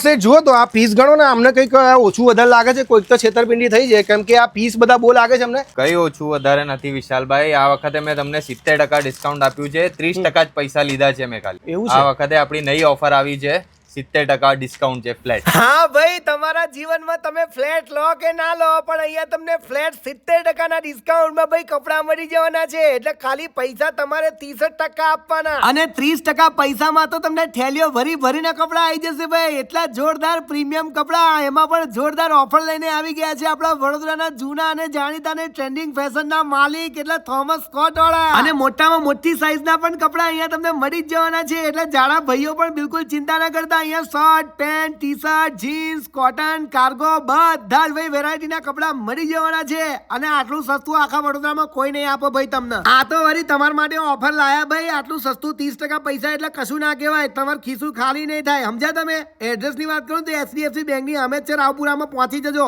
સેઠ જુઓ તો આ પીસ ગણો ને અમને કંઈક ઓછું વધારે લાગે છે, કોઈક તો છેતરપિંડી થઈ જાય, કેમ કે આ પીસ બધા બહુ લાગે છે અમને. કઈ ઓછું વધારે નથી વિશાલભાઈ, આ વખતે મેં તમને 70% ડિસ્કાઉન્ટ આપ્યું છે, 30% જ પૈસા લીધા છે મેં ખાલી. એવું છે? આ વખતે આપણી નવી ઓફર આવી છે, 70% ડિસ્કાઉન્ટ છે ફ્લેટ. હા ભાઈ, તમારા જીવનમાં તમે ફ્લેટ લો કે ના લો, પણ અહીંયા તમને ફ્લેટ 70% ડિસ્કાઉન્ટમાં ભાઈ કપડા મળી જવાના છે. એટલે ખાલી પૈસા તમારે 63% આપવાના અને 30% પૈસામાં તો તમને થેલીઓ ભરી ભરીને કપડા આવી જશે ભાઈ. એટલા જોરદાર પ્રીમિયમ કપડા, એમાં પણ જોરદાર ઓફર લઈને આવી ગયા છે આપણા વડોદરાના જૂના અને જાણીતા ને ટ્રેન્ડિંગ ફેશનના માલિક એટલે થોમસ સ્કોટ વાળા. અને મોટામાં મોટી સાઈઝના પણ કપડા અહીંયા તમને મળી જ જવાના છે. એટલે જાડા ભાઈઓ પણ બિલકુલ ચિંતા ના કરતા, અહીંયા shirt, pant, T shirt, jeans, cotton, cargo બધા જ ભાઈ વેરાયટીના કપડા મળી જવાના છે. અને આટલું સસ્તું આખા વડોદરામાં કોઈ નહીં આપો ભાઈ તમને. આ તો વળી તમારા માટે ઓફર લાયા ભાઈ. આટલું સસ્તું 30% પૈસા એટલે કશું ના કહેવાય. તમારું ખિસ્સું ખાલી નહીં થાય, સમજ્યા તમે? એડ્રેસની વાત કરું તો HDFC બેંકની સામે જ છે, રાવપુરામાં પહોંચી જજો.